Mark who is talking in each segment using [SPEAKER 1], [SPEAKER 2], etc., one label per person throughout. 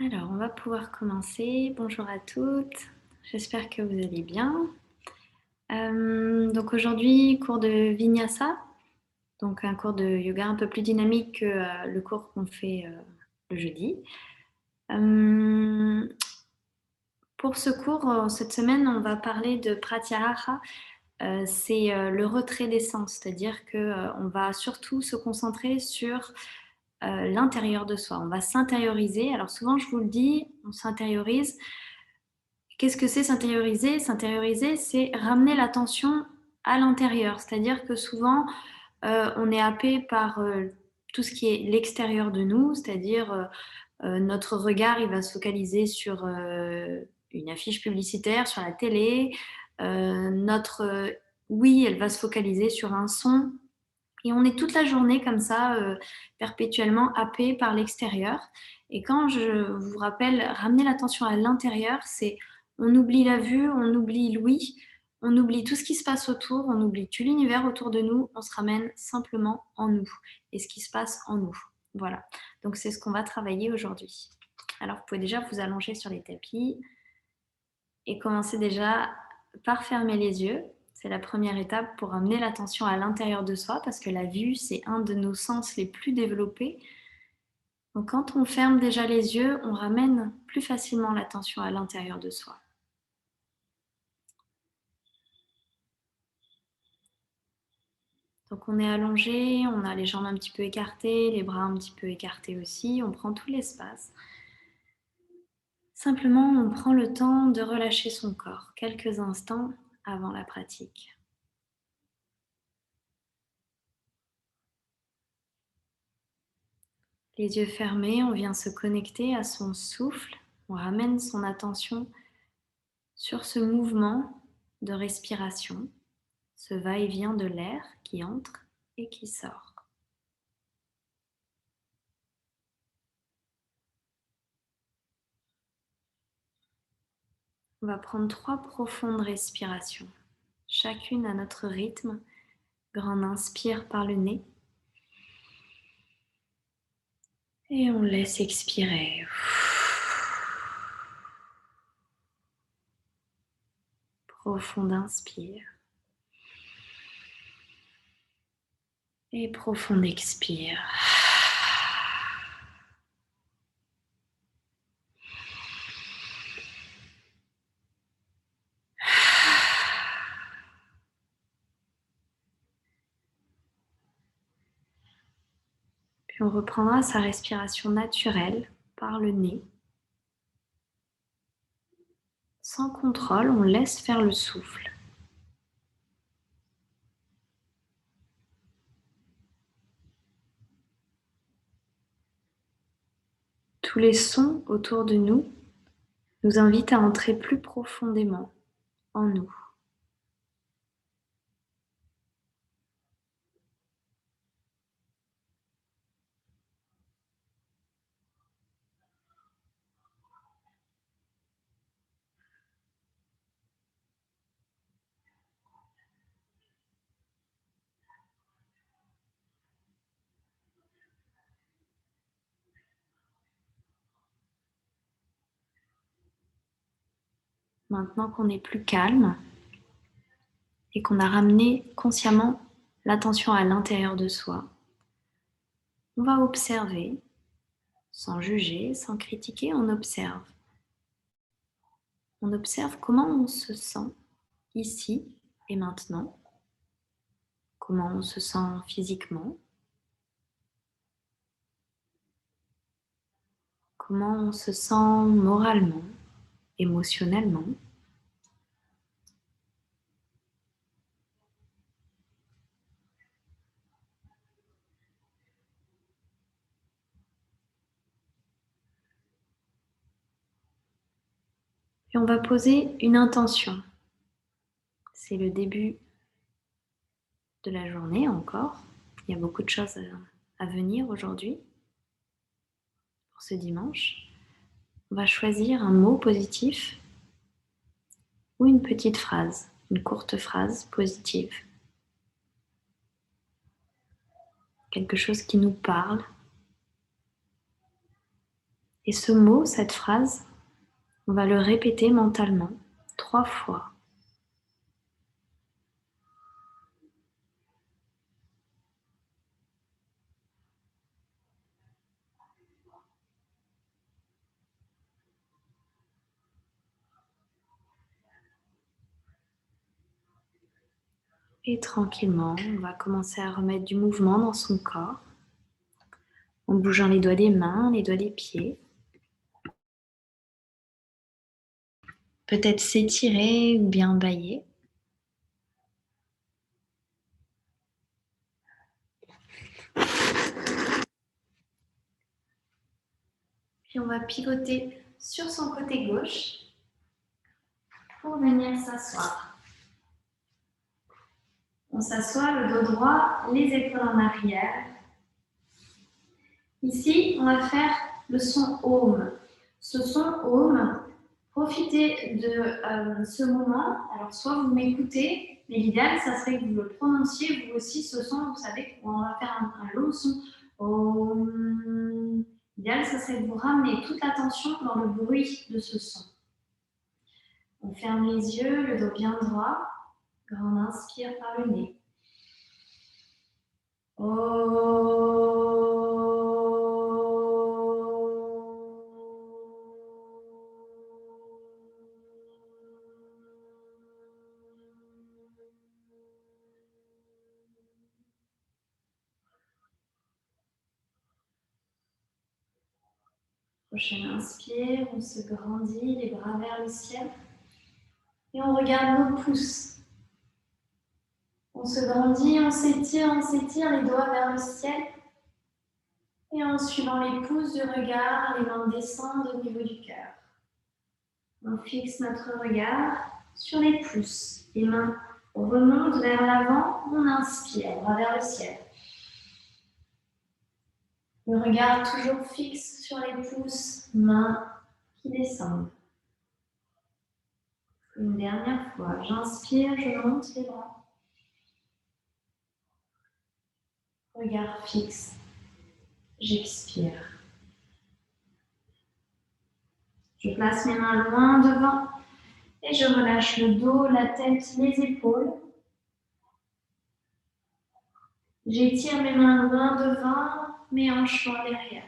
[SPEAKER 1] Alors, on va pouvoir commencer. Bonjour à toutes, j'espère que vous allez bien. Donc aujourd'hui, cours de Vinyasa, donc un cours de yoga un peu plus dynamique que le cours qu'on fait le jeudi. Pour ce cours, cette semaine, on va parler de Pratyahara. C'est le retrait des sens, c'est-à-dire qu'on va surtout se concentrer sur l'intérieur de soi. On va s'intérioriser. Alors souvent, je vous le dis, on s'intériorise. Qu'est-ce que c'est s'intérioriser? S'intérioriser, c'est ramener l'attention à l'intérieur. C'est-à-dire que souvent, on est happé par tout ce qui est l'extérieur de nous, c'est-à-dire notre regard, il va se focaliser sur une affiche publicitaire, sur la télé. Notre oui, elle va se focaliser sur un son. Et on est toute la journée comme ça, perpétuellement happé par l'extérieur. Et quand je vous rappelle, ramener l'attention à l'intérieur, c'est on oublie la vue, on oublie l'ouïe, on oublie tout ce qui se passe autour, on oublie tout l'univers autour de nous, on se ramène simplement en nous et ce qui se passe en nous. Voilà. Donc c'est ce qu'on va travailler aujourd'hui. Alors vous pouvez déjà vous allonger sur les tapis et commencer déjà par fermer les yeux. C'est la première étape pour amener l'attention à l'intérieur de soi parce que la vue, c'est un de nos sens les plus développés. Donc quand on ferme déjà les yeux, on ramène plus facilement l'attention à l'intérieur de soi. Donc on est allongé, on a les jambes un petit peu écartées, les bras un petit peu écartés aussi, on prend tout l'espace. Simplement, on prend le temps de relâcher son corps quelques instants avant la pratique. Les yeux fermés, on vient se connecter à son souffle, on ramène son attention sur ce mouvement de respiration, ce va-et-vient de l'air qui entre et qui sort. On va prendre 3 profondes respirations, chacune à notre rythme. Grand inspire par le nez et on laisse expirer. Profond inspire et profond expire. Puis on reprendra sa respiration naturelle par le nez. Sans contrôle, on laisse faire le souffle. Tous les sons autour de nous nous invitent à entrer plus profondément en nous. Maintenant qu'on est plus calme et qu'on a ramené consciemment l'attention à l'intérieur de soi, on va observer, sans juger, sans critiquer, on observe. On observe comment on se sent ici et maintenant, comment on se sent physiquement, comment on se sent moralement, émotionnellement. Et on va poser une intention. C'est le début de la journée encore. Il y a beaucoup de choses à venir aujourd'hui, pour ce dimanche. On va choisir un mot positif ou une petite phrase, une courte phrase positive. Quelque chose qui nous parle. Et ce mot, cette phrase, on va le répéter mentalement 3 fois. Et tranquillement, on va commencer à remettre du mouvement dans son corps en bougeant les doigts des mains, les doigts des pieds. Peut-être s'étirer ou bien bâiller. Puis on va pivoter sur son côté gauche pour venir s'asseoir. On s'assoit, le dos droit, les épaules en arrière. Ici, on va faire le son Om. Ce son Om, profitez de ce moment. Alors, soit vous m'écoutez, mais l'idéal, ça serait que vous le prononciez vous aussi ce son. Vous savez qu'on va faire un long son Om. L'idéal, ça serait que vous ramenez toute l'attention dans le bruit de ce son. On ferme les yeux, le dos bien droit. Grand inspire par le nez. Prochain inspire, on se grandit, les bras vers le ciel. Et on regarde nos pouces. On se grandit, on s'étire, les doigts vers le ciel. Et en suivant les pouces du regard, les mains descendent au niveau du cœur. On fixe notre regard sur les pouces. Les mains remontent vers l'avant, on inspire, bras vers le ciel. Le regard toujours fixe sur les pouces, mains qui descendent. Une dernière fois, j'inspire, je monte les bras. Regard fixe, j'expire. Je place mes mains loin devant et je relâche le dos, la tête, les épaules. J'étire mes mains loin devant, mes hanches loin derrière.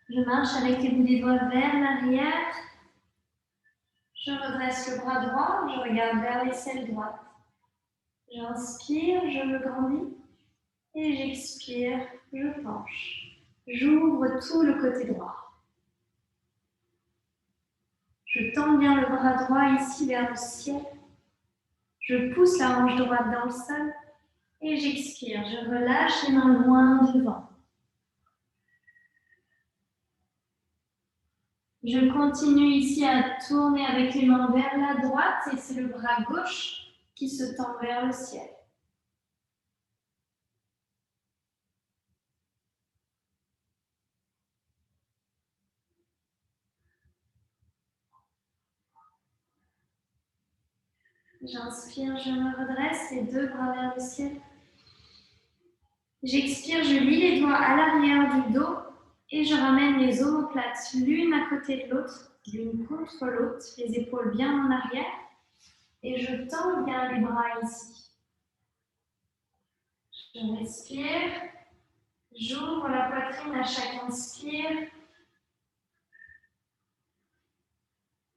[SPEAKER 1] Je marche avec les bouts des doigts vers l'arrière. Je redresse le bras droit, je regarde vers l'aisselle droite. J'inspire, je me grandis et j'expire, je penche. J'ouvre tout le côté droit. Je tends bien le bras droit ici vers le ciel. Je pousse la hanche droite dans le sol et j'expire. Je relâche les mains loin devant. Je continue ici à tourner avec les mains vers la droite et c'est le bras gauche qui se tend vers le ciel. J'inspire, je me redresse, les deux bras vers le ciel. J'expire, je lie les doigts à l'arrière du dos et je ramène les omoplates l'une à côté de l'autre, l'une contre l'autre, les épaules bien en arrière. Et je tends bien les bras ici. Je respire, j'ouvre la poitrine à chaque inspire.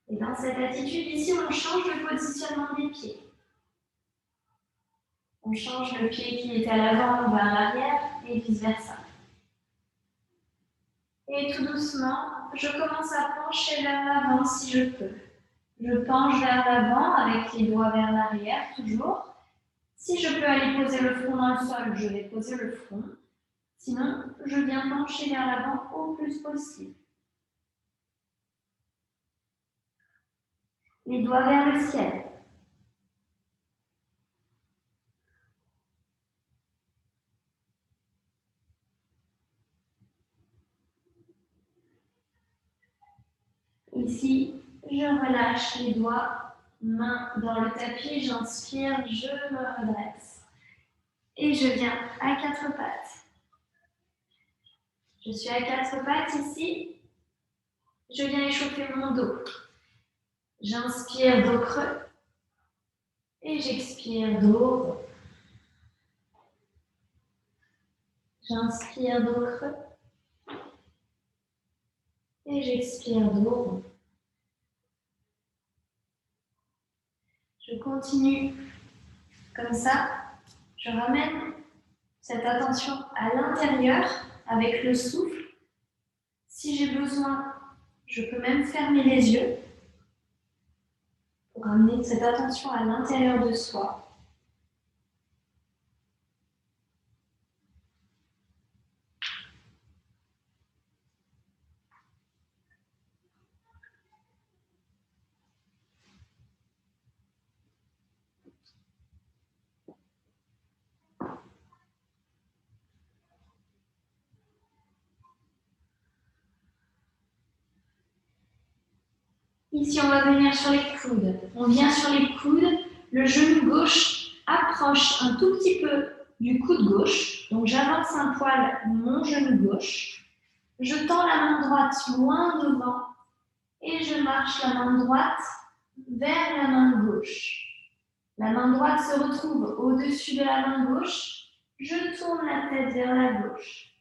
[SPEAKER 1] Et dans cette attitude ici, on change le positionnement des pieds. On change le pied qui est à l'avant vers l'arrière et vice-versa. Et tout doucement, je commence à pencher vers l'avant si je peux. Je penche vers l'avant avec les doigts vers l'arrière, toujours. Si je peux aller poser le front dans le sol, je vais poser le front. Sinon, je viens pencher vers l'avant au plus possible. Les doigts vers le ciel. Ici, je relâche les doigts Main dans le tapis, j'inspire, je me redresse. Et je viens à quatre pattes. Je suis à quatre pattes ici. Je viens échauffer mon dos. J'inspire, dos creux. Et j'expire, dos rond. J'inspire, dos creux. Et j'expire, dos rond. Je continue comme ça. Je ramène cette attention à l'intérieur avec le souffle. Si j'ai besoin, je peux même fermer les yeux pour ramener cette attention à l'intérieur de soi. Ici, on va venir sur les coudes. On vient sur les coudes. Le genou gauche approche un tout petit peu du coude gauche. Donc, j'avance un poil mon genou gauche. Je tends la main droite loin devant et je marche la main droite vers la main gauche. La main droite se retrouve au-dessus de la main gauche. Je tourne la tête vers la gauche.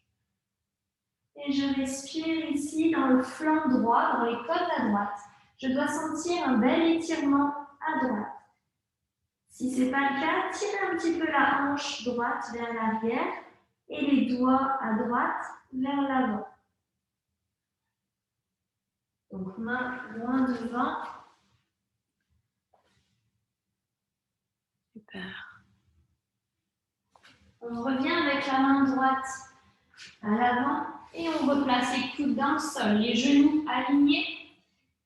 [SPEAKER 1] Et je respire ici dans le flanc droit, dans les côtes à droite. Je dois sentir un bel étirement à droite. Si ce n'est pas le cas, tirez un petit peu la hanche droite vers l'arrière et les doigts à droite vers l'avant. Donc main loin devant. Super. On revient avec la main droite à l'avant et on replace les coudes dans le sol, les genoux alignés.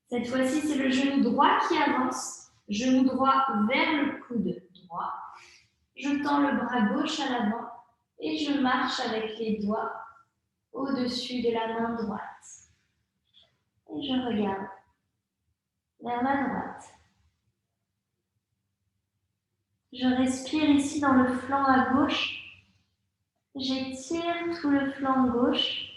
[SPEAKER 1] Cette fois-ci, c'est le genou droit qui avance, genou droit vers le coude droit. Je tends le bras gauche à l'avant et je marche avec les doigts au-dessus de la main droite. Et je regarde vers ma droite. Je respire ici dans le flanc à gauche. J'étire tout le flanc gauche.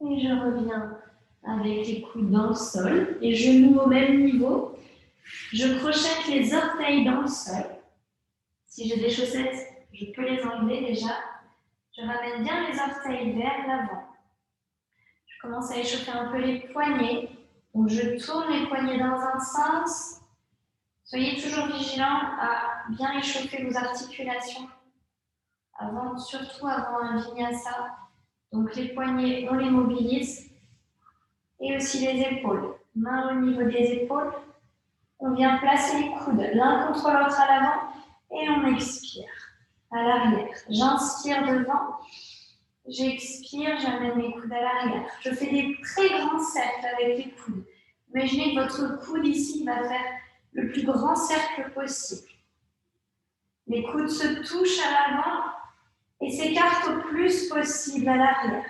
[SPEAKER 1] Et je reviens avec les coudes dans le sol, les genoux au même niveau. Je crochette les orteils dans le sol. Si j'ai des chaussettes, je peux les enlever déjà. Je ramène bien les orteils vers l'avant. Je commence à échauffer un peu les poignets. Donc je tourne les poignets dans un sens. Soyez toujours vigilants à bien échauffer vos articulations, surtout avant un vinyasa. Donc les poignets, on les mobilise. Et aussi les épaules. Main au niveau des épaules. On vient placer les coudes l'un contre l'autre à l'avant et on expire à l'arrière. J'inspire devant, j'expire, j'amène mes coudes à l'arrière. Je fais des très grands cercles avec les coudes. Imaginez que votre coude ici va faire le plus grand cercle possible. Les coudes se touchent à l'avant et s'écartent au plus possible à l'arrière.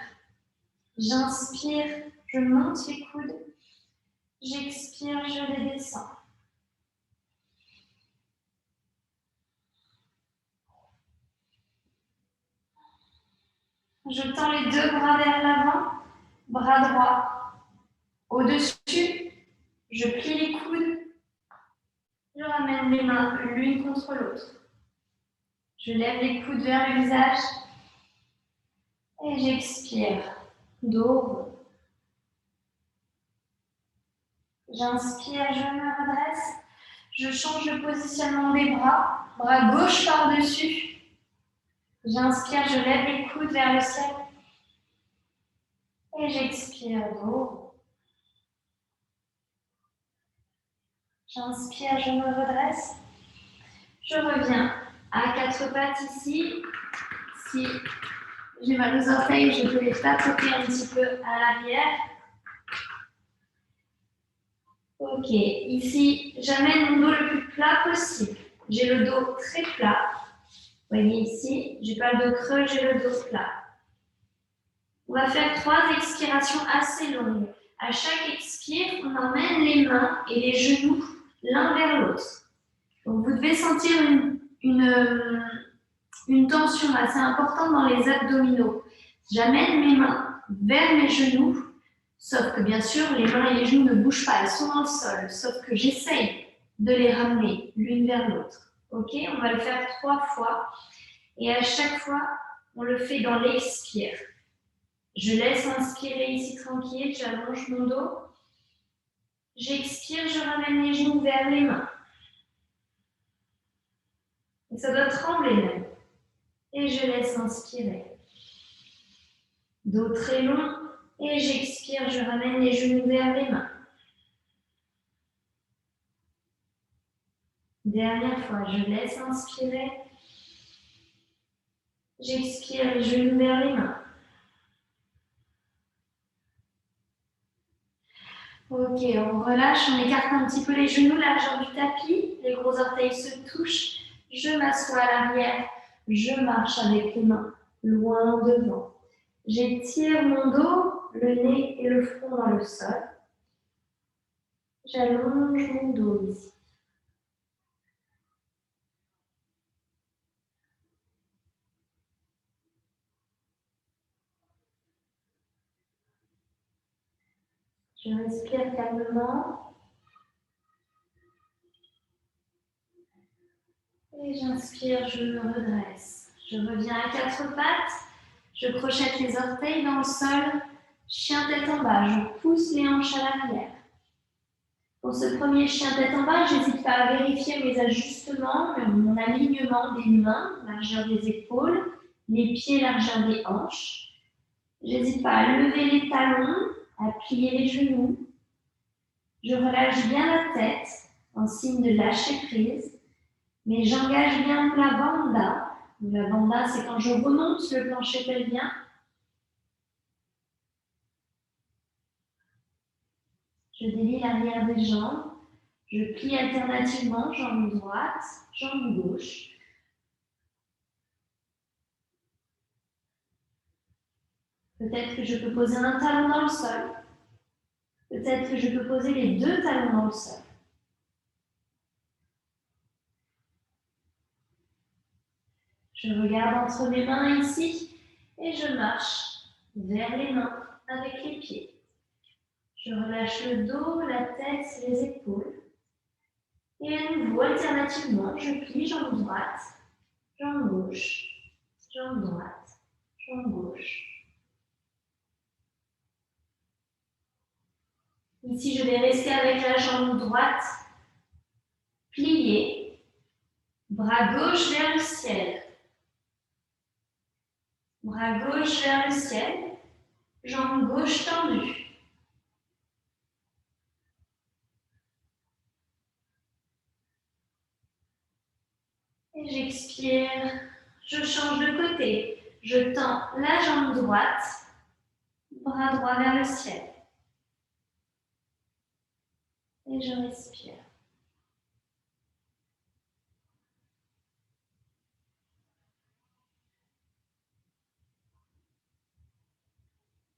[SPEAKER 1] J'inspire, je monte les coudes. J'expire, je les descends. Je tends les deux bras vers l'avant, bras droit au-dessus. Je plie les coudes. Je ramène les mains l'une contre l'autre. Je lève les coudes vers le visage. Et j'expire. Dos rond. J'inspire, je me redresse. Je change de positionnement des bras. Bras gauche par-dessus. J'inspire, je lève les coudes vers le ciel. Et j'expire, dos rond. J'inspire, je me redresse. Je reviens à quatre pattes ici. Si j'ai mal aux orteils, je peux les tapoter un petit peu à l'arrière. Ok, ici, j'amène mon dos le plus plat possible. J'ai le dos très plat. Voyez ici, j'ai pas le dos creux, j'ai le dos plat. On va faire 3 expirations assez longues. À chaque expire, on emmène les mains et les genoux l'un vers l'autre. Donc vous devez sentir une tension assez importante dans les abdominaux. J'amène mes mains vers mes genoux, sauf que bien sûr, les mains et les genoux ne bougent pas, elles sont dans le sol, sauf que j'essaye de les ramener l'une vers l'autre. Ok, on va le faire 3 fois. Et à chaque fois, on le fait dans l'expire. Je laisse inspirer ici tranquille, j'allonge mon dos. J'expire, je ramène les genoux vers les mains. Et ça doit trembler même. Et je laisse inspirer. Dos très long. Et j'expire, je ramène les genoux vers les mains. Dernière fois, je laisse inspirer. J'expire, les genoux vers les mains. Ok, on relâche, on écarte un petit peu les genoux, largeur du tapis. Les gros orteils se touchent. Je m'assois à l'arrière. Je marche avec les mains loin devant. J'étire mon dos, le nez et le front dans le sol. J'allonge mon dos ici. Je respire calmement. Et j'inspire, je me redresse. Je reviens à 4 pattes. Je crochette les orteils dans le sol. Chien tête en bas. Je pousse les hanches à l'arrière. Pour ce premier chien tête en bas, je n'hésite pas à vérifier mes ajustements, mon alignement des mains, largeur des épaules, les pieds, largeur des hanches. Je n'hésite pas à lever les talons, à plier les genoux. Je relâche bien la tête en signe de lâcher prise, mais j'engage bien la banda. La banda, c'est quand je remonte le plancher pelvien. Je délie l'arrière des jambes. Je plie alternativement, jambe droite, jambe gauche. Peut-être que je peux poser un talon dans le sol. Peut-être que je peux poser les 2 talons dans le sol. Je regarde entre mes mains ici et je marche vers les mains avec les pieds. Je relâche le dos, la tête, les épaules. Et à nouveau, alternativement, je plie jambe droite, jambe gauche, jambe droite, jambe gauche. Ici, je vais rester avec la jambe droite pliée, bras gauche vers le ciel. Bras gauche vers le ciel, jambe gauche tendue. Et j'expire, je change de côté. Je tends la jambe droite, bras droit vers le ciel. Et je respire.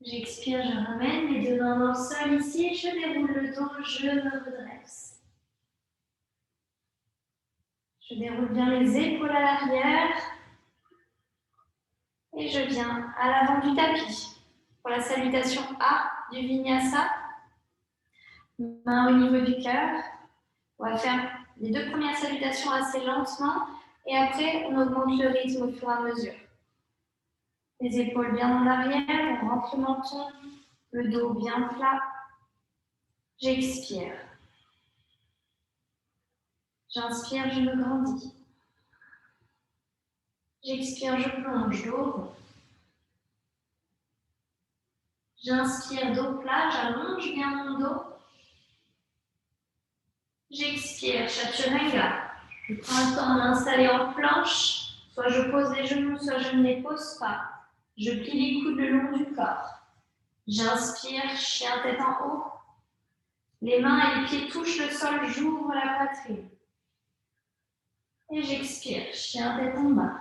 [SPEAKER 1] J'expire, je ramène les 2 mains dans le sol ici, je déroule le dos, je me redresse. Je déroule bien les épaules à l'arrière. Et je viens à l'avant du tapis pour la salutation A du Vinyasa. Main au niveau du cœur. On va faire les 2 premières salutations assez lentement et après on augmente le rythme au fur et à mesure. Les épaules bien en arrière, on rentre le menton, le dos bien plat. J'expire. J'inspire, je me grandis. J'expire, je plonge dos rond. J'inspire, dos plat, j'allonge bien mon dos. J'expire, Chaturanga. Je prends le temps de m'installer en planche. Soit je pose les genoux, soit je ne les pose pas. Je plie les coudes le long du corps. J'inspire, chien tête en haut. Les mains et les pieds touchent le sol, j'ouvre la poitrine. Et j'expire, chien tête en bas.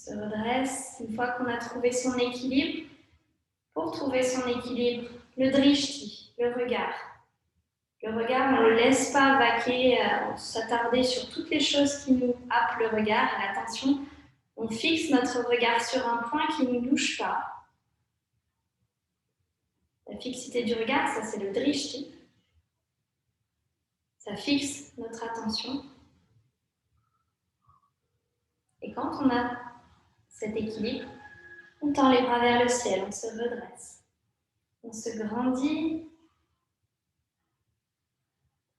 [SPEAKER 1] se redresse une fois qu'on a trouvé son équilibre. Pour trouver son équilibre, le drishti, le regard. Le regard, on ne le laisse pas vaquer, s'attarder sur toutes les choses qui nous happent le regard et l'attention. On fixe notre regard sur un point qui ne nous bouge pas. La fixité du regard, ça c'est le drishti. Ça fixe notre attention. Et quand on a cet équilibre, on tend les bras vers le ciel, on se redresse. On se grandit.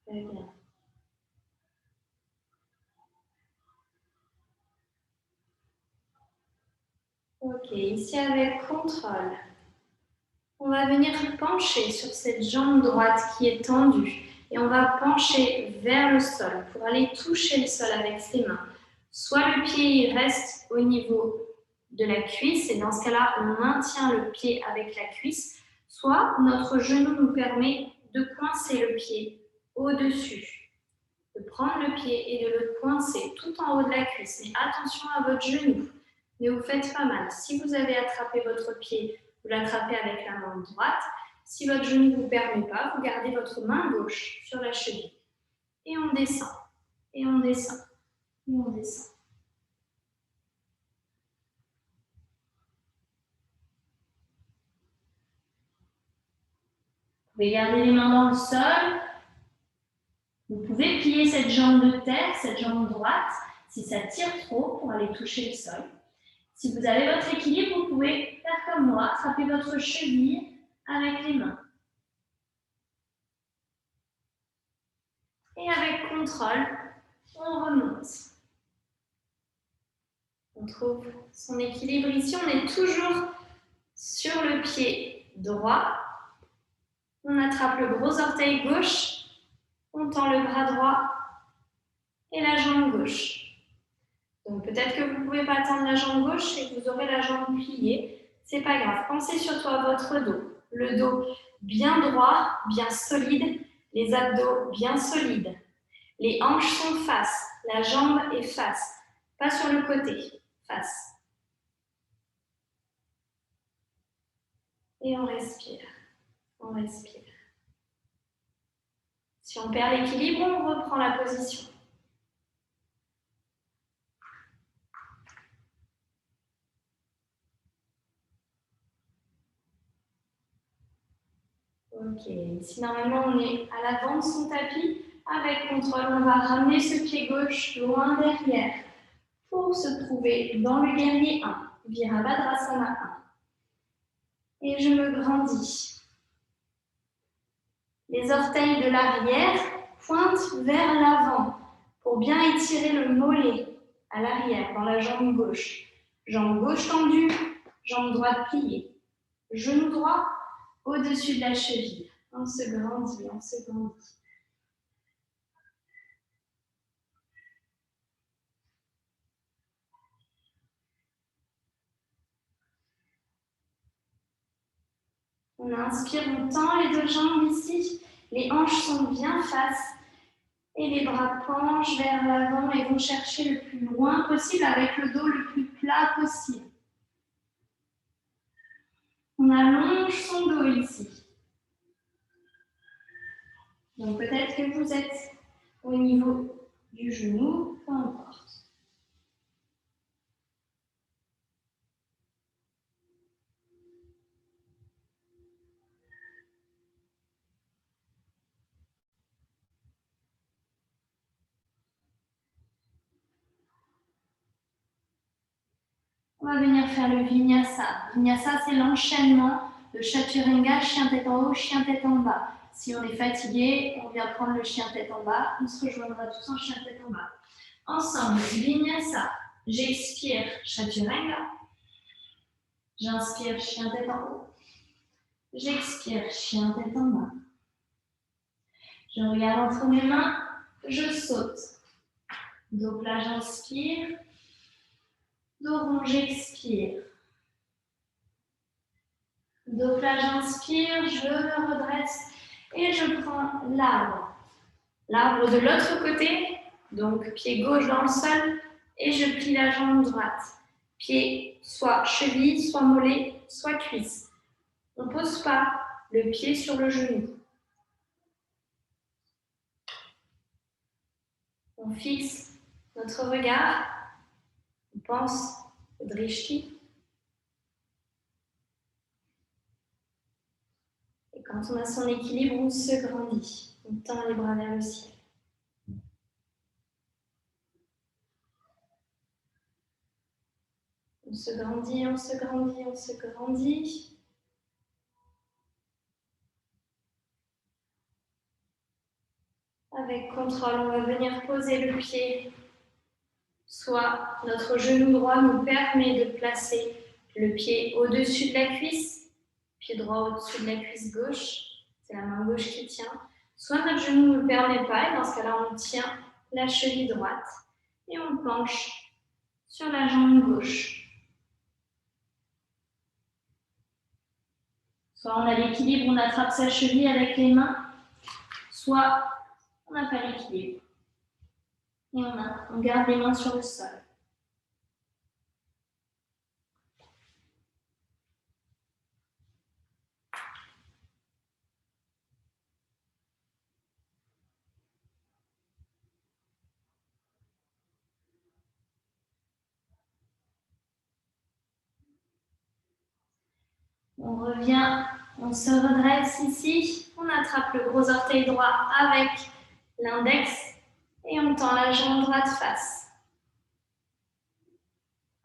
[SPEAKER 1] Très bien. Ok, ici avec contrôle, on va venir pencher sur cette jambe droite qui est tendue et on va pencher vers le sol pour aller toucher le sol avec ses mains. Soit le pied reste au niveau de la cuisse et dans ce cas-là, on maintient le pied avec la cuisse, soit notre genou nous permet de coincer le pied au-dessus, de prendre le pied et de le coincer tout en haut de la cuisse. Mais attention à votre genou. Ne vous faites pas mal. Si vous avez attrapé votre pied, vous l'attrapez avec la main droite. Si votre genou ne vous permet pas, vous gardez votre main gauche sur la cheville. Et on descend, et on descend, et on descend. Vous pouvez garder les mains dans le sol. Vous pouvez plier cette jambe de terre, cette jambe droite, si ça tire trop pour aller toucher le sol. Si vous avez votre équilibre, vous pouvez faire comme moi, attraper votre cheville avec les mains. Et avec contrôle, on remonte. On trouve son équilibre ici. On est toujours sur le pied droit. On attrape le gros orteil gauche. On tend le bras droit et la jambe gauche. Donc peut-être que vous ne pouvez pas tendre la jambe gauche et que vous aurez la jambe pliée. C'est pas grave. Pensez surtout à votre dos. Le dos bien droit, bien solide. Les abdos bien solides. Les hanches sont face. La jambe est face. Pas sur le côté. Face. Et on respire. On respire. Si on perd l'équilibre, on reprend la position. Ok, ici normalement on est à l'avant de son tapis. Avec contrôle, on va ramener ce pied gauche loin derrière pour se trouver dans le guerrier 1, Virabhadrasana 1. Et je me grandis. Les orteils de l'arrière pointent vers l'avant pour bien étirer le mollet à l'arrière dans la jambe gauche. Jambe gauche tendue, jambe droite pliée. Genou droit au-dessus de la cheville. On se grandit, on se grandit. On inspire, on tend les deux jambes ici. Les hanches sont bien face. Et les bras penchent vers l'avant et vont chercher le plus loin possible avec le dos le plus plat possible. On allonge son dos ici. Donc peut-être que vous êtes au niveau du genou, peu importe. On va venir faire le vinyasa. Vinyasa, c'est l'enchaînement de chaturanga, chien tête en haut, chien tête en bas. Si on est fatigué, on vient prendre le chien tête en bas. On se rejoindra tous en chien tête en bas. Ensemble, vinyasa. J'expire, chaturanga. J'inspire, chien tête en haut. J'expire, chien tête en bas. Je regarde entre mes mains, je saute. Dos plat, j'inspire. Dos rond, j'expire. Dos plat, j'inspire, je me redresse et je prends l'arbre. L'arbre de l'autre côté, donc pied gauche dans le sol, et je plie la jambe droite. Pied, soit cheville, soit mollet, soit cuisse. On ne pose pas le pied sur le genou. On fixe notre regard. On pense au drishti. Et quand on a son équilibre, on se grandit. On tend les bras vers le ciel. On se grandit, on se grandit, on se grandit. Avec contrôle, on va venir poser le pied. Soit notre genou droit nous permet de placer le pied au-dessus de la cuisse, pied droit au-dessus de la cuisse gauche, c'est la main gauche qui tient. Soit notre genou ne nous le permet pas, et dans ce cas-là, on tient la cheville droite et on penche sur la jambe gauche. Soit on a l'équilibre, on attrape sa cheville avec les mains, soit on n'a pas l'équilibre. Et on garde les mains sur le sol. On revient, on se redresse ici, on attrape le gros orteil droit avec l'index et on tend la jambe droite face.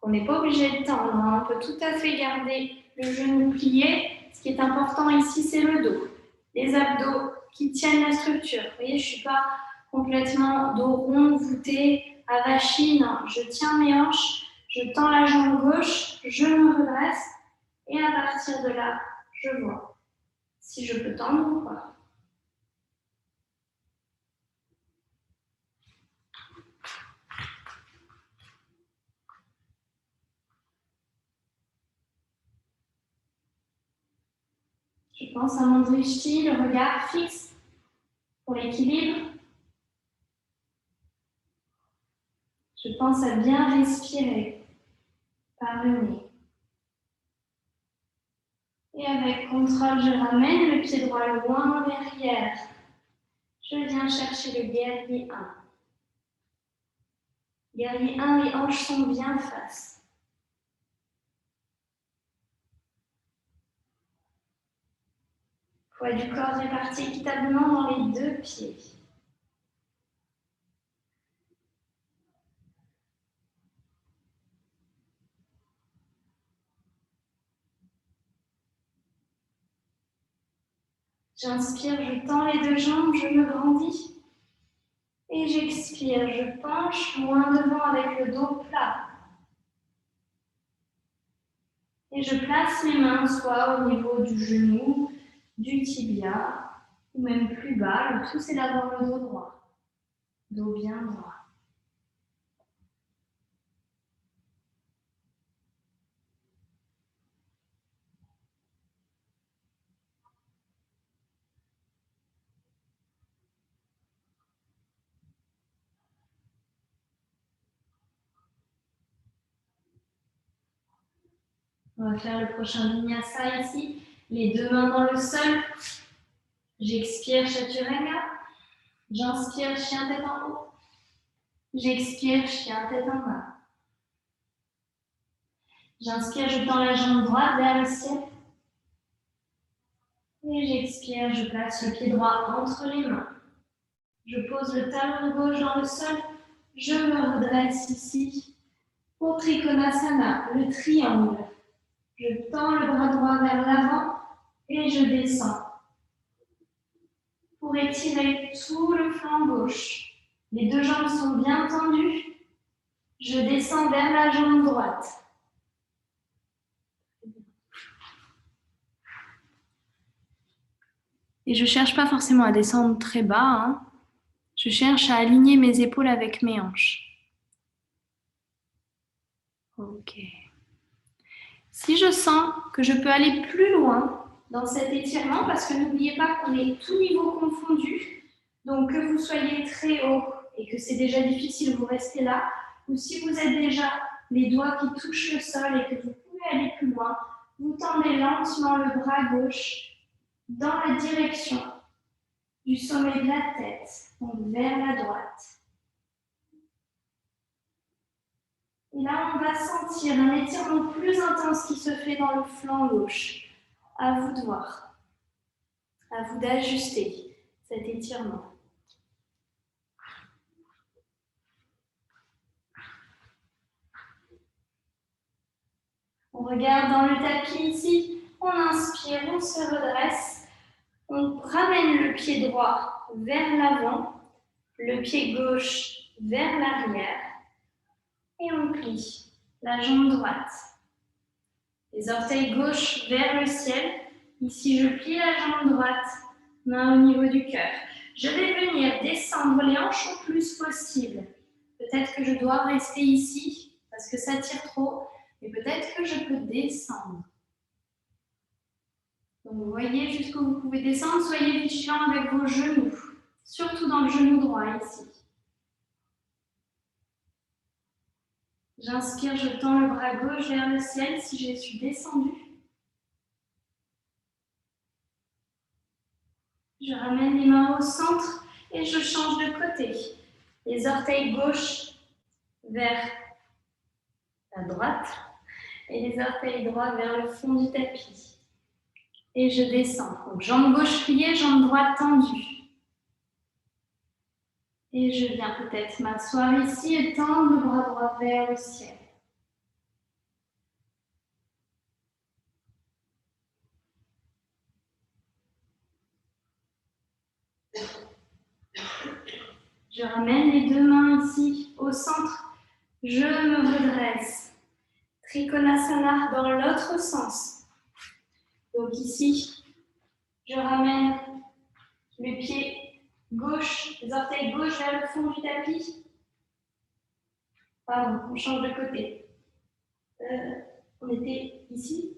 [SPEAKER 1] On n'est pas obligé de tendre, hein. On peut tout à fait garder le genou plié. Ce qui est important ici, c'est le dos. Les abdos qui tiennent la structure. Vous voyez, je ne suis pas complètement dos rond, voûté, avachi. Non, je tiens mes hanches, je tends la jambe gauche, je me redresse. Et à partir de là, je vois si je peux tendre ou pas. Je pense à mon drishti, le regard fixe pour l'équilibre. Je pense à bien respirer par le nez. Et avec contrôle, je ramène le pied droit loin en arrière. Je viens chercher le guerrier 1. Guerrier 1, les hanches sont bien face. Poids du corps réparti équitablement dans les deux pieds. J'inspire, je tends les deux jambes, je me grandis. Et j'expire, je penche loin devant avec le dos plat. Et je place mes mains soit au niveau du genou, du tibia, ou même plus bas. Le tout, c'est d'avoir le dos droit. Dos bien droit. On va faire le prochain vinyasa ici. Les deux mains dans le sol. J'expire Chaturanga. J'inspire chien tête en haut. J'expire chien tête en bas. J'inspire, je tends la jambe droite vers le ciel. Et j'expire, je place le pied droit entre les mains. Je pose le talon gauche dans le sol. Je me redresse ici. Pour Trikonasana, le triangle. Je tends le bras droit vers l'avant et je descends. Pour étirer tout le flanc gauche. Les deux jambes sont bien tendues. Je descends vers la jambe droite. Et je ne cherche pas forcément à descendre très bas. Hein. Je cherche à aligner mes épaules avec mes hanches. Ok. Si je sens que je peux aller plus loin dans cet étirement, parce que n'oubliez pas qu'on est tout niveau confondu, donc que vous soyez très haut et que c'est déjà difficile, vous restez là, ou si vous êtes déjà les doigts qui touchent le sol et que vous pouvez aller plus loin, vous tendez lentement le bras gauche dans la direction du sommet de la tête, donc vers la droite. Et là, on va sentir un étirement plus intense qui se fait dans le flanc gauche. À vous de voir, à vous d'ajuster cet étirement. On regarde dans le tapis ici, on inspire, on se redresse, on ramène le pied droit vers l'avant, le pied gauche vers l'arrière et on plie la jambe droite. Les orteils gauche vers le ciel. Ici, je plie la jambe droite, main au niveau du cœur. Je vais venir descendre les hanches au plus possible. Peut-être que je dois rester ici parce que ça tire trop, mais peut-être que je peux descendre. Donc, vous voyez jusqu'où vous pouvez descendre. Soyez vigilants avec vos genoux, surtout dans le genou droit ici. J'inspire, je tends le bras gauche vers le ciel si je suis descendue. Je ramène les mains au centre et je change de côté. Les orteils gauche vers la droite et les orteils droits vers le fond du tapis. Et je descends. Donc, jambe gauche pliée, jambe droite tendue. Et je viens peut-être m'asseoir ici et tendre le bras droit vers le ciel. Je ramène les deux mains ici au centre. Je me redresse. Trikonasana dans l'autre sens. Donc ici, je ramène le pied gauche, les orteils gauche vers le fond du tapis. Pardon, on change de côté. On était ici.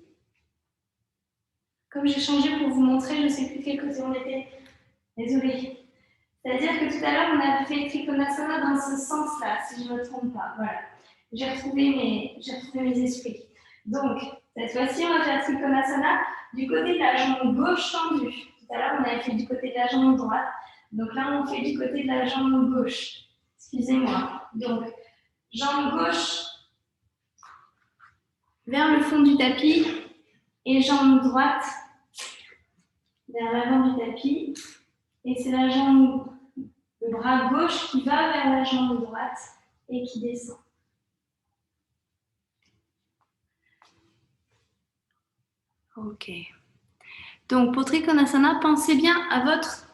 [SPEAKER 1] Comme j'ai changé pour vous montrer, je ne sais plus quel côté on était. Désolée. C'est-à-dire que tout à l'heure, on a fait Trikonasana dans ce sens-là, si je ne me trompe pas. Voilà. J'ai retrouvé mes esprits. Donc, cette fois-ci, on va faire Trikonasana du côté de la jambe gauche tendue. Tout à l'heure, on avait fait du côté de la jambe droite. Donc là, on fait du côté de la jambe gauche. Excusez-moi. Donc, jambe gauche vers le fond du tapis et jambe droite vers l'avant du tapis. Et c'est le bras gauche qui va vers la jambe droite et qui descend. Ok. Donc, pour Trikonasana, pensez bien à votre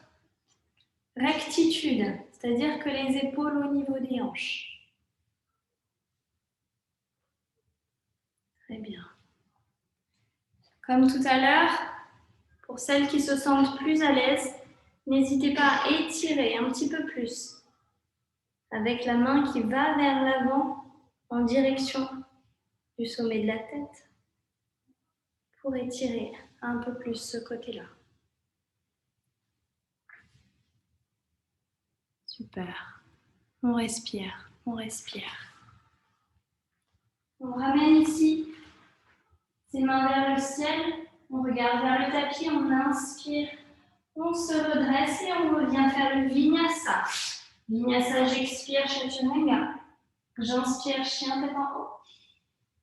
[SPEAKER 1] rectitude, c'est-à-dire que les épaules au niveau des hanches. Très bien. Comme tout à l'heure, pour celles qui se sentent plus à l'aise, n'hésitez pas à étirer un petit peu plus avec la main qui va vers l'avant en direction du sommet de la tête pour étirer un peu plus ce côté-là. Super. On respire, on respire. On ramène ici ses mains vers le ciel. On regarde vers le tapis, on inspire, on se redresse et on revient faire le Vinyasa. Vinyasa, j'expire, Chaturanga. J'inspire, chien tête en haut.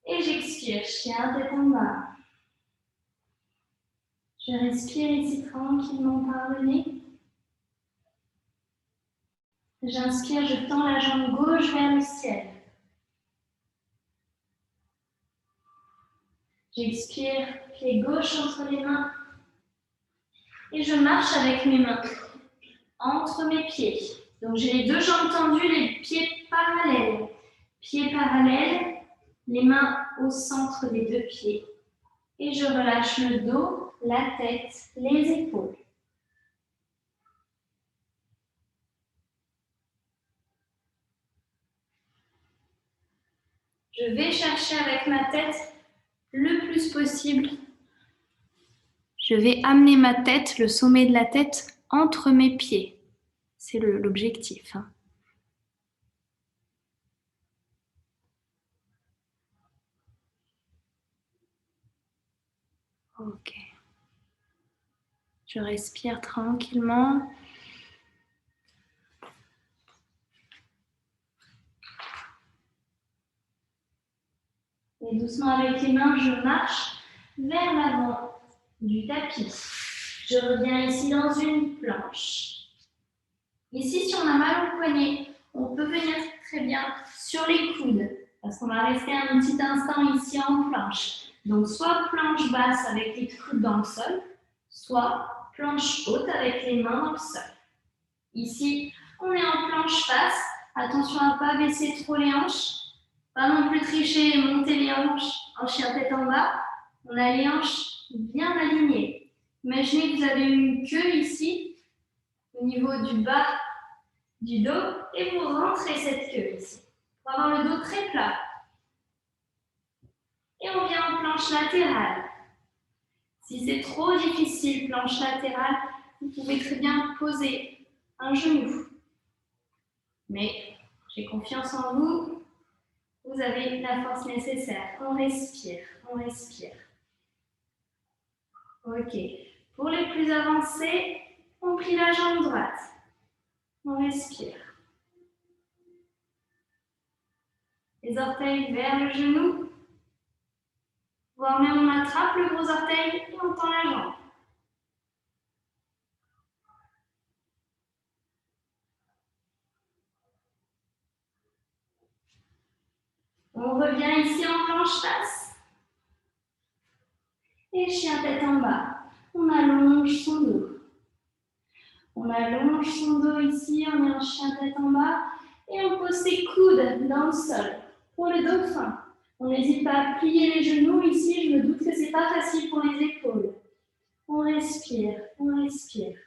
[SPEAKER 1] Et j'expire, chien tête en bas. Je respire ici tranquillement par le nez. J'inspire, je tends la jambe gauche vers le ciel. J'expire, pied gauche entre les mains. Et je marche avec mes mains entre mes pieds. Donc j'ai les deux jambes tendues, les pieds parallèles. Pieds parallèles, les mains au centre des deux pieds. Et je relâche le dos, la tête, les épaules. Je vais chercher avec ma tête le plus possible. Je vais amener ma tête, le sommet de la tête, entre mes pieds. C'est l'objectif. Ok. Je respire tranquillement. Et doucement avec les mains, je marche vers l'avant du tapis. Je reviens ici dans une planche. Ici, si on a mal au poignet, on peut venir très bien sur les coudes, parce qu'on va rester un petit instant ici en planche. Donc, soit planche basse avec les coudes dans le sol, soit planche haute avec les mains dans le sol. Ici, on est en planche basse. Attention à ne pas baisser trop les hanches. Pas non plus tricher et monter les hanches en chien tête en bas. On a les hanches bien alignées. Imaginez que vous avez une queue ici, au niveau du bas du dos, et vous rentrez cette queue ici, pour avoir le dos très plat. Et on vient en planche latérale. Si c'est trop difficile, planche latérale, vous pouvez très bien poser un genou. Mais j'ai confiance en vous, vous avez la force nécessaire. On respire, on respire. Ok. Pour les plus avancés, on plie la jambe droite. On respire. Les orteils vers le genou. Voire même on attrape le gros orteil et on tend la jambe. On revient ici en planche basse. Et chien tête en bas. On allonge son dos. On allonge son dos ici, on est en chien tête en bas. Et on pose ses coudes dans le sol. Pour le dauphin, on n'hésite pas à plier les genoux ici. Je me doute que ce n'est pas facile pour les épaules. On respire, on respire.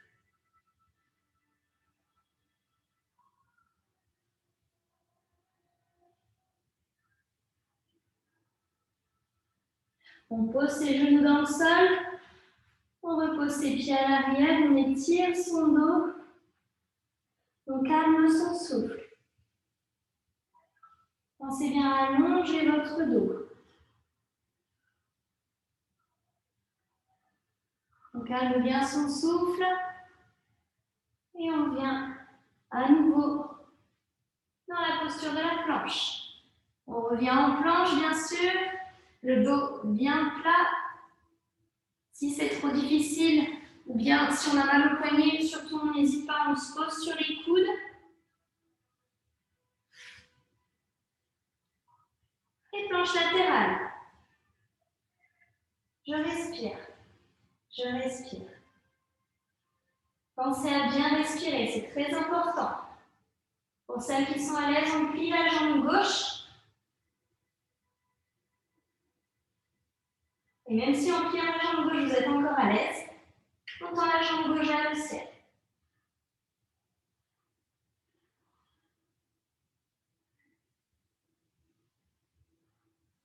[SPEAKER 1] On pose ses genoux dans le sol. On repose ses pieds à l'arrière. On étire son dos. On calme son souffle. Pensez bien à allonger votre dos. On calme bien son souffle. Et on vient à nouveau dans la posture de la planche. On revient en planche, bien sûr. Le dos bien plat. Si c'est trop difficile, ou bien si on a mal au poignet, surtout on n'hésite pas, on se pose sur les coudes. Et planche latérale. Je respire. Je respire. Pensez à bien respirer, c'est très important. Pour celles qui sont à l'aise, on plie la jambe gauche. Et même si en pliant la jambe gauche, vous êtes encore à l'aise, on tend la jambe gauche à le ciel.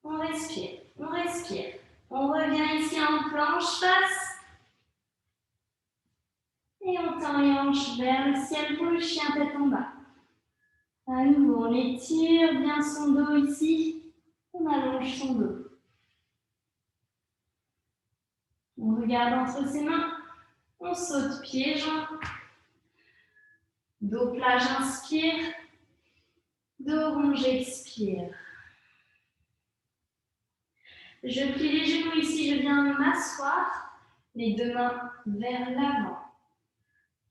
[SPEAKER 1] On respire, on respire. On revient ici en planche basse. Et on tend les hanches vers le ciel pour le chien tête en bas. À nouveau, on étire bien son dos ici. On allonge son dos. On regarde entre ses mains. On saute pieds, jambes. Dos plat, j'inspire. Dos rond, j'expire. Je plie les genoux ici, je viens m'asseoir. Les deux mains vers l'avant.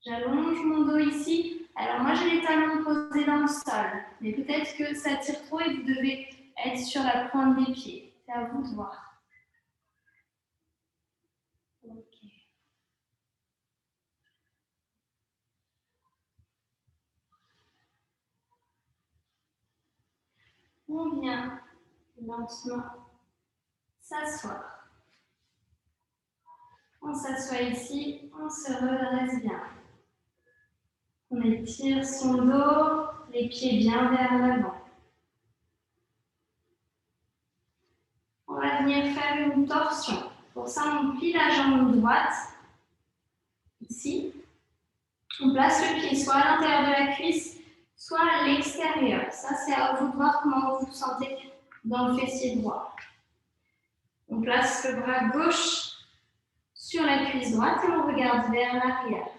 [SPEAKER 1] J'allonge mon dos ici. Alors moi, j'ai les talons posés dans le sol. Mais peut-être que ça tire trop et vous devez être sur la pointe des pieds. C'est à vous de voir. Ok. On vient lentement s'asseoir. On s'assoit ici, on se redresse bien. On étire son dos, les pieds bien vers l'avant. On va venir faire une torsion. Pour ça, on plie la jambe droite, ici. On place le pied soit à l'intérieur de la cuisse, soit à l'extérieur. Ça, c'est à vous de voir comment vous vous sentez dans le fessier droit. On place le bras gauche sur la cuisse droite et on regarde vers l'arrière.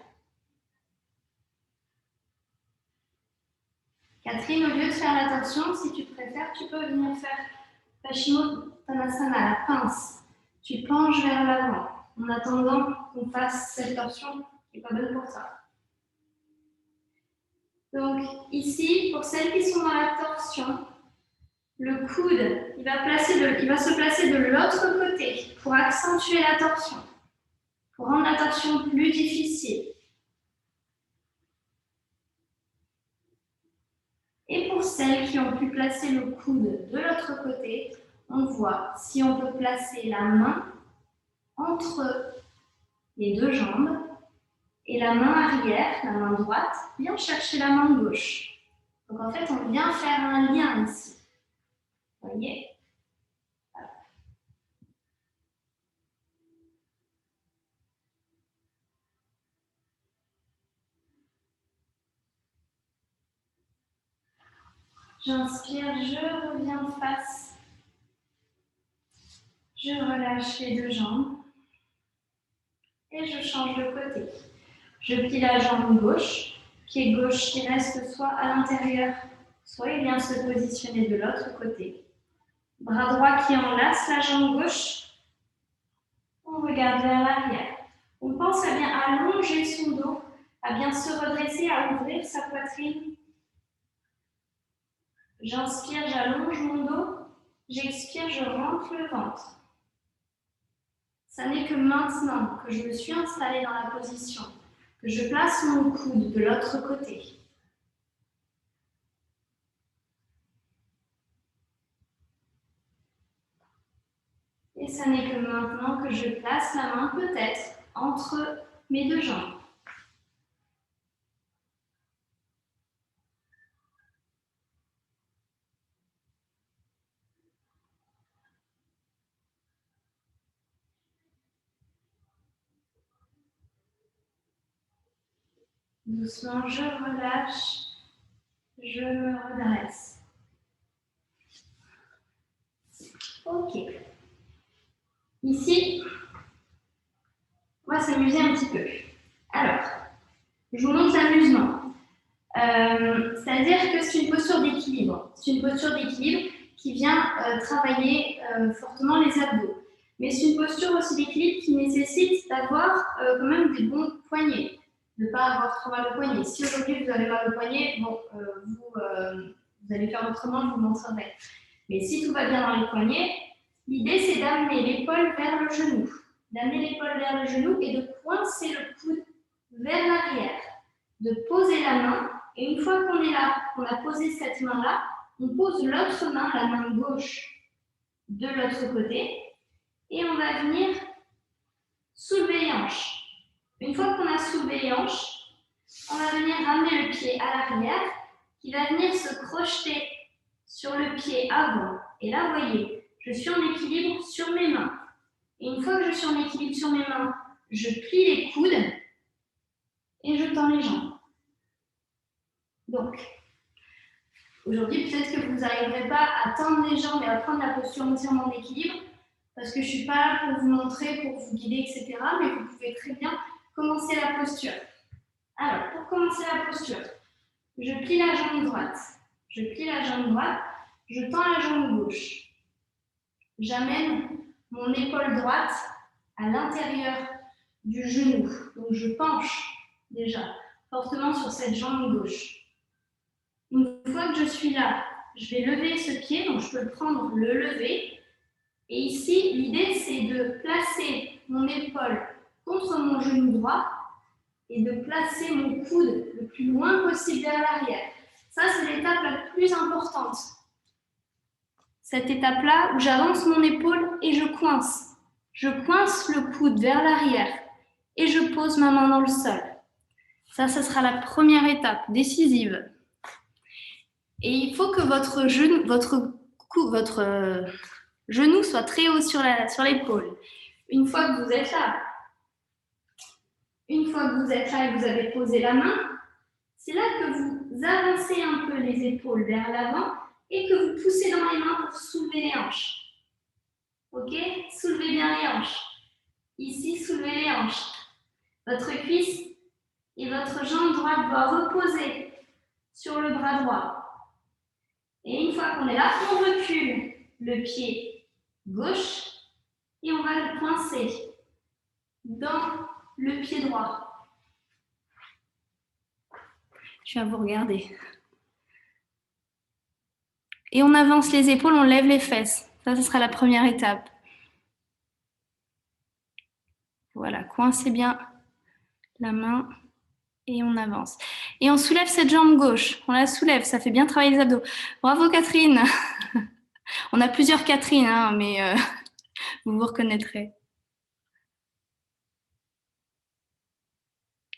[SPEAKER 1] Catherine, au lieu de faire la torsion, si tu préfères, tu peux venir faire Paschimottanasana, la pince. Tu penches vers l'avant en attendant qu'on fasse cette torsion qui n'est pas bonne pour ça. Donc ici, pour celles qui sont dans la torsion, le coude, il va se placer de l'autre côté pour accentuer la torsion, pour rendre la torsion plus difficile. Et pour celles qui ont pu placer le coude de l'autre côté, on voit si on peut placer la main entre les deux jambes et la main arrière, la main droite, vient chercher la main gauche. Donc en fait, on vient faire un lien ici. Vous voyez ? Voilà. J'inspire, je reviens face. Je relâche les deux jambes. Et je change de côté. Je plie la jambe gauche, pied gauche qui reste soit à l'intérieur, soit il vient se positionner de l'autre côté. Bras droit qui enlace la jambe gauche. On regarde vers l'arrière. On pense à bien allonger son dos, à bien se redresser, à ouvrir sa poitrine. J'inspire, j'allonge mon dos. J'expire, je rentre le ventre. Ça n'est que maintenant que je me suis installée dans la position, que je place mon coude de l'autre côté. Et ça n'est que maintenant que je place la main peut-être entre mes deux jambes. Doucement, je relâche, je me redresse. Ok. Ici, on va s'amuser un petit peu. Alors, je vous montre l'amusement. C'est-à-dire que c'est une posture d'équilibre. C'est une posture d'équilibre qui vient travailler fortement les abdos. Mais c'est une posture aussi d'équilibre qui nécessite d'avoir quand même des bons poignets, de ne pas avoir trop mal au poignet. Si aujourd'hui vous avez mal au poignet, bon, vous allez faire autrement, je vous montrerai. Mais si tout va bien dans les poignets, l'idée c'est d'amener l'épaule vers le genou. D'amener l'épaule vers le genou et de coincer le coude vers l'arrière. De poser la main. Et une fois qu'on est là, qu'on a posé cette main-là, on pose l'autre main, la main gauche, de l'autre côté. Et on va venir soulever les hanches. Une fois qu'on a soulevé les hanches, on va venir ramener le pied à l'arrière, qui va venir se crocheter sur le pied avant. Et là, vous voyez, je suis en équilibre sur mes mains. Et une fois que je suis en équilibre sur mes mains, je plie les coudes et je tends les jambes. Donc, aujourd'hui, peut-être que vous n'arriverez pas à tendre les jambes et à prendre la posture entièrement d'équilibre, parce que je ne suis pas là pour vous montrer, pour vous guider, etc. Mais vous pouvez très bien commencer la posture. Alors, pour commencer la posture, je plie la jambe droite. Je plie la jambe droite, je tends la jambe gauche. J'amène mon épaule droite à l'intérieur du genou. Donc, je penche déjà fortement sur cette jambe gauche. Une fois que je suis là, je vais lever ce pied, donc je peux le prendre, le lever. Et ici, l'idée, c'est de placer mon épaule contre mon genou droit et de placer mon coude le plus loin possible vers l'arrière. Ça, c'est l'étape la plus importante. Cette étape-là où j'avance mon épaule et je coince. Je coince le coude vers l'arrière et je pose ma main dans le sol. Ça, ce sera la première étape décisive. Et il faut que votre genou soit très haut sur l'épaule. Une fois que vous êtes là, et que vous avez posé la main, c'est là que vous avancez un peu les épaules vers l'avant et que vous poussez dans les mains pour soulever les hanches. Ok? Soulevez bien les hanches. Ici, soulevez les hanche. Votre cuisse et votre jambe droite doit reposer sur le bras droit. Et une fois qu'on est là, on recule le pied gauche et on va le coincer dans le pied droit. Je viens vous regarder. Et on avance les épaules, on lève les fesses. Ça, ce sera la première étape. Voilà, coincez bien la main et on avance. Et on soulève cette jambe gauche. On la soulève, ça fait bien travailler les abdos. Bravo Catherine. On a plusieurs Catherine, hein, mais vous vous reconnaîtrez.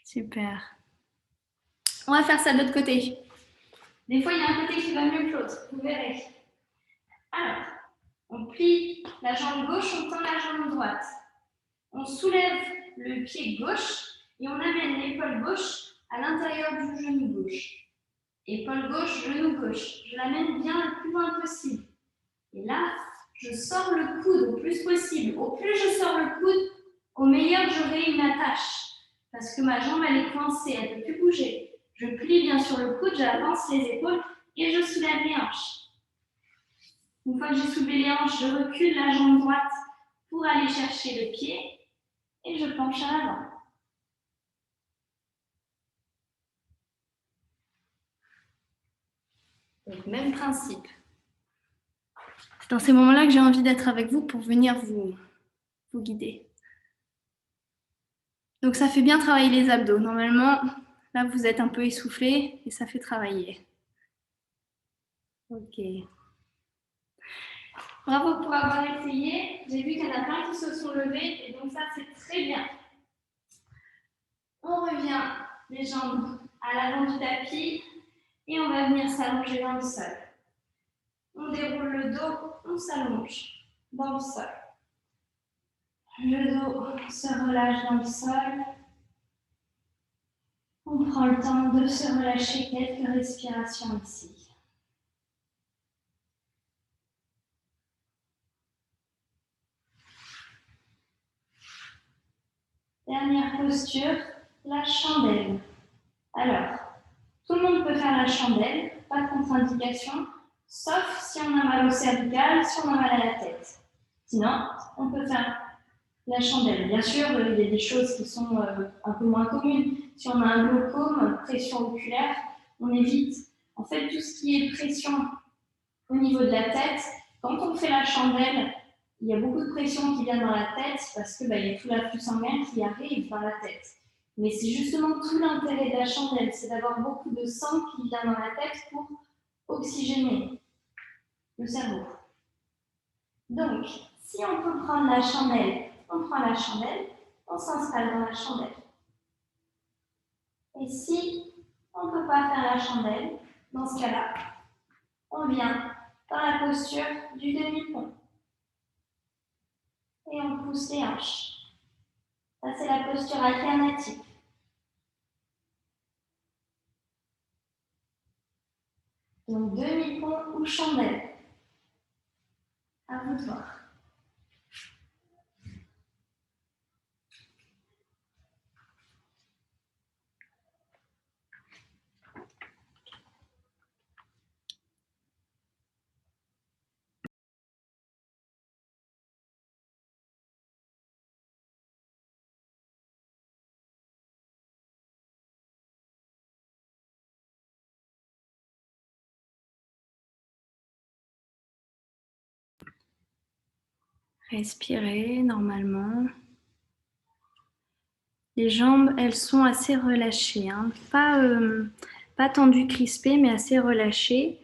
[SPEAKER 1] Super. On va faire ça de l'autre côté. Des fois, il y a un côté qui va mieux que l'autre, vous verrez. Alors, on plie la jambe gauche, on tend la jambe droite. On soulève le pied gauche et on amène l'épaule gauche à l'intérieur du genou gauche. Épaule gauche, genou gauche. Je l'amène bien le plus loin possible. Et là, je sors le coude au plus possible. Au plus je sors le coude, au meilleur j'aurai une attache. Parce que ma jambe, elle est coincée, elle ne peut plus bouger. Je plie bien sur le coude, j'avance les épaules et je soulève les hanches. Une fois que j'ai soulevé les hanches, je recule la jambe droite pour aller chercher le pied et je penche à l'avant. Donc, même principe. C'est dans ces moments-là que j'ai envie d'être avec vous pour venir vous guider. Donc, ça fait bien travailler les abdos. Normalement, là, vous êtes un peu essoufflé et ça fait travailler. Ok. Bravo pour avoir essayé. J'ai vu qu'il y en a plein qui se sont levés et donc ça, c'est très bien. On revient les jambes à l'avant du tapis et on va venir s'allonger dans le sol. On déroule le dos, on s'allonge dans le sol. Le dos se relâche dans le sol. On prend le temps de se relâcher quelques respirations ici. Dernière posture, la chandelle. Alors, tout le monde peut faire la chandelle, pas de contre-indication, sauf si on a mal au cervical, si on a mal à la tête. Sinon, on peut faire la chandelle. Bien sûr, il y a des choses qui sont un peu moins communes. Si on a un glaucome, pression oculaire, on évite. En fait, tout ce qui est pression au niveau de la tête, quand on fait la chandelle, il y a beaucoup de pression qui vient dans la tête parce qu'il y a tout l'afflux sanguin qui arrive dans la tête. Mais c'est justement tout l'intérêt de la chandelle, c'est d'avoir beaucoup de sang qui vient dans la tête pour oxygéner le cerveau. Donc, si on peut prendre la chandelle, on prend la chandelle, on s'installe dans la chandelle. Et si on ne peut pas faire la chandelle, dans ce cas-là, on vient dans la posture du demi-pont. Et on pousse les hanches. Ça, c'est la posture alternative. Donc, demi-pont ou chandelle. À vous de voir. Respirez normalement. Les jambes, elles sont assez relâchées, hein. Pas tendues, crispées, mais assez relâchées.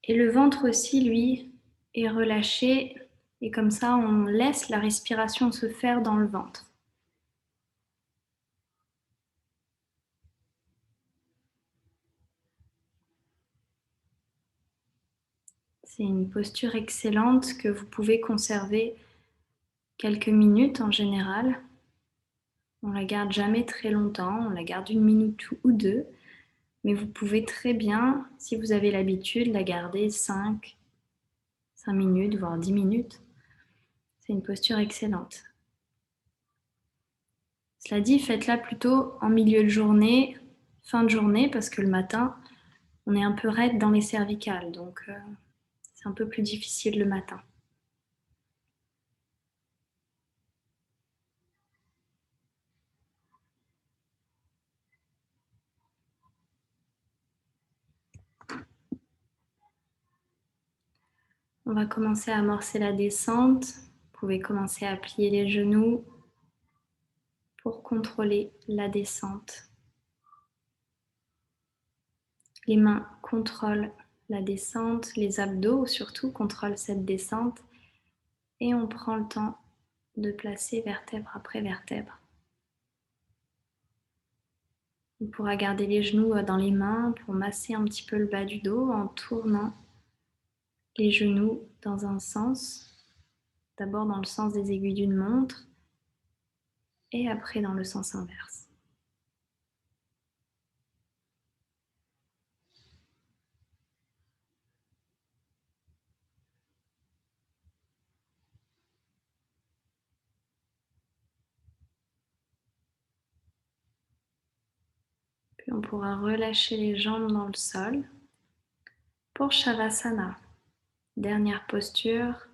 [SPEAKER 1] Et le ventre aussi, lui, est relâché. Et comme ça, on laisse la respiration se faire dans le ventre. C'est une posture excellente que vous pouvez conserver quelques minutes en général. On la garde jamais très longtemps, on la garde 1 minute ou 2. Mais vous pouvez très bien, si vous avez l'habitude, la garder 5 minutes, voire 10 minutes. C'est une posture excellente. Cela dit, faites-la plutôt en milieu de journée, fin de journée, parce que le matin, on est un peu raide dans les cervicales, donc c'est un peu plus difficile le matin. On va commencer à amorcer la descente. Vous pouvez commencer à plier les genoux pour contrôler la descente. Les mains contrôlent la descente, les abdos surtout contrôlent cette descente et on prend le temps de placer vertèbre après vertèbre. On pourra garder les genoux dans les mains pour masser un petit peu le bas du dos en tournant les genoux dans un sens, d'abord dans le sens des aiguilles d'une montre et après dans le sens inverse. Puis on pourra relâcher les jambes dans le sol pour Shavasana. Dernière posture,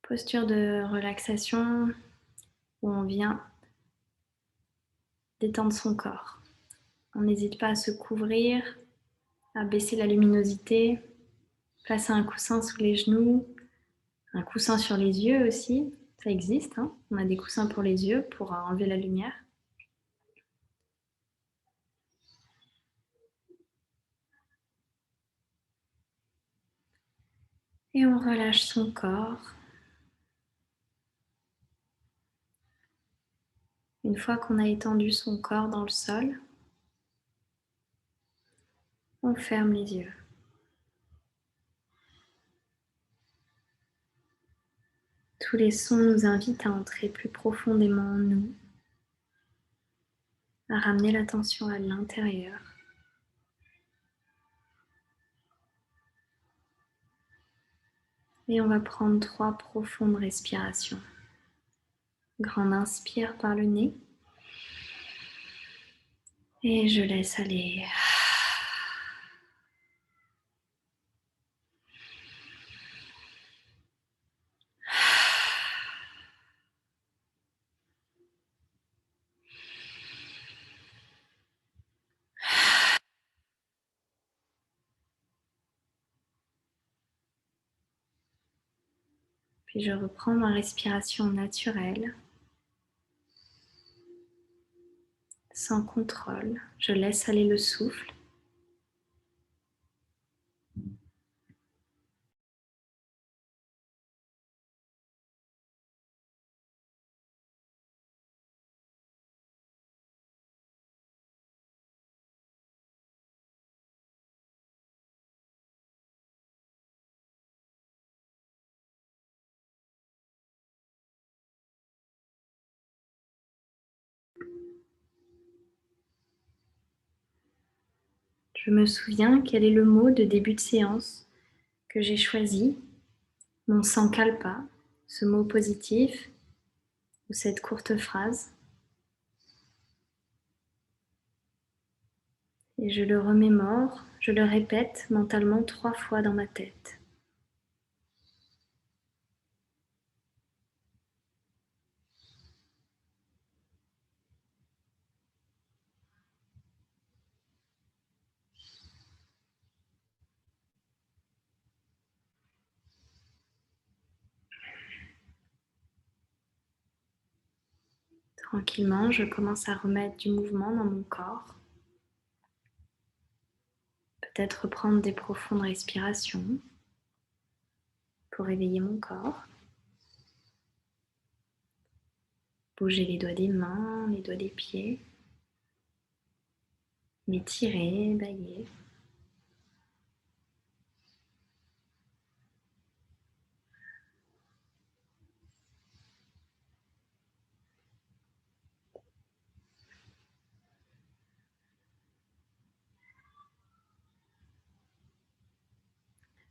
[SPEAKER 1] posture de relaxation où on vient détendre son corps. On n'hésite pas à se couvrir, à baisser la luminosité, placer un coussin sous les genoux, un coussin sur les yeux aussi, ça existe, hein, on a des coussins pour les yeux pour enlever la lumière. Et on relâche son corps. Une fois qu'on a étendu son corps dans le sol, on ferme les yeux. Tous les sons nous invitent à entrer plus profondément en nous, à ramener l'attention à l'intérieur. Et on va prendre 3 profondes respirations. Grande inspire par le nez. Et je laisse aller. Puis je reprends ma respiration naturelle, sans contrôle. Je laisse aller le souffle. Je me souviens quel est le mot de début de séance que j'ai choisi, mon sankalpa, ce mot positif ou cette courte phrase. Et je le remémore, je le répète mentalement 3 fois dans ma tête. Tranquillement, je commence à remettre du mouvement dans mon corps. Peut-être prendre des profondes respirations pour réveiller mon corps. Bouger les doigts des mains, les doigts des pieds. M'étirer, bailler.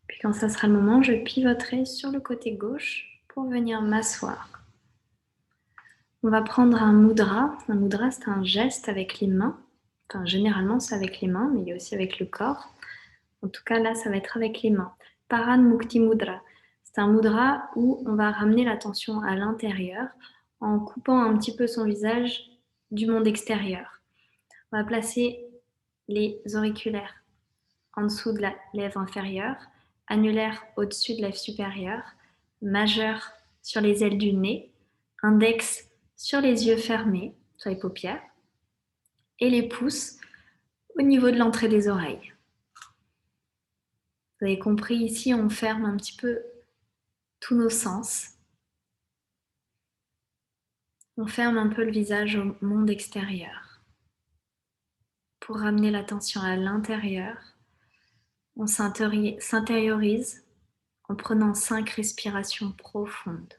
[SPEAKER 1] Puis quand ça sera le moment, je pivoterai sur le côté gauche pour venir m'asseoir. On va prendre un mudra. Un mudra, c'est un geste avec les mains. Enfin, généralement, c'est avec les mains, mais il y a aussi avec le corps. En tout cas, là, ça va être avec les mains. Paran Mukti Mudra. C'est un mudra où on va ramener l'attention à l'intérieur en coupant un petit peu son visage du monde extérieur. On va placer les auriculaires en dessous de la lèvre inférieure, annulaire au-dessus de la lèvre supérieure, majeur sur les ailes du nez, index sur les yeux fermés, sur les paupières, et les pouces au niveau de l'entrée des oreilles. Vous avez compris, ici on ferme un petit peu tous nos sens. On ferme un peu le visage au monde extérieur. Pour ramener l'attention à l'intérieur, on s'intériorise en prenant 5 respirations profondes.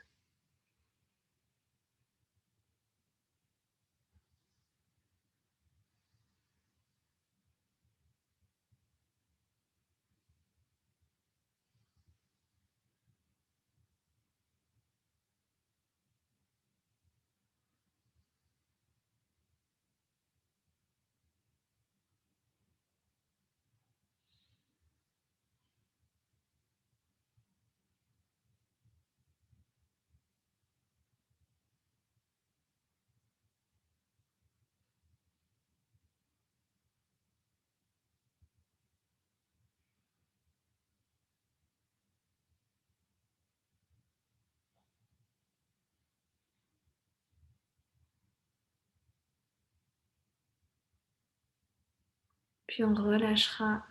[SPEAKER 1] Puis on relâchera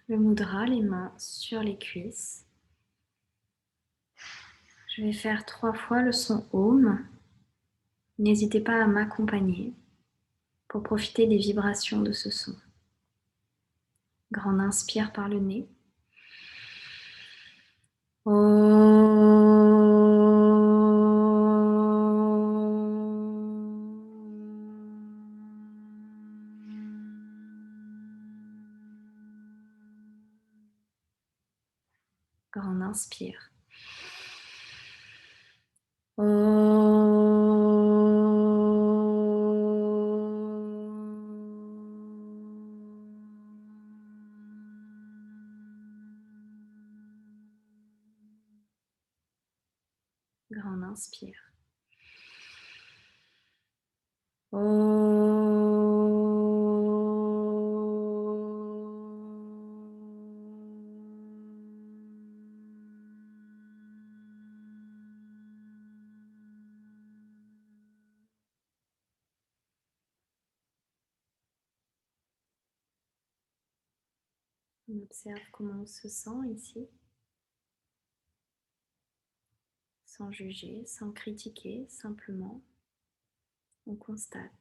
[SPEAKER 1] le mudra, les mains sur les cuisses. Je vais faire 3 fois le son Om. N'hésitez pas à m'accompagner pour profiter des vibrations de ce son. Grande inspire par le nez. Grande inspire. Grande inspire. On observe comment on se sent ici, sans juger, sans critiquer, simplement on constate.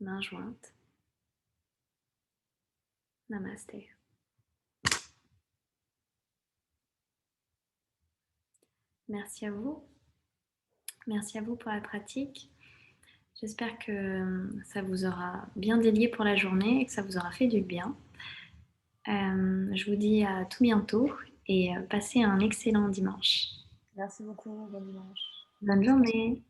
[SPEAKER 1] Main jointe. Namasté. Merci à vous. Merci à vous pour la pratique. J'espère que ça vous aura bien délié pour la journée et que ça vous aura fait du bien. Je vous dis à tout bientôt et passez un excellent dimanche.
[SPEAKER 2] Merci beaucoup, bon dimanche.
[SPEAKER 1] Bonne journée.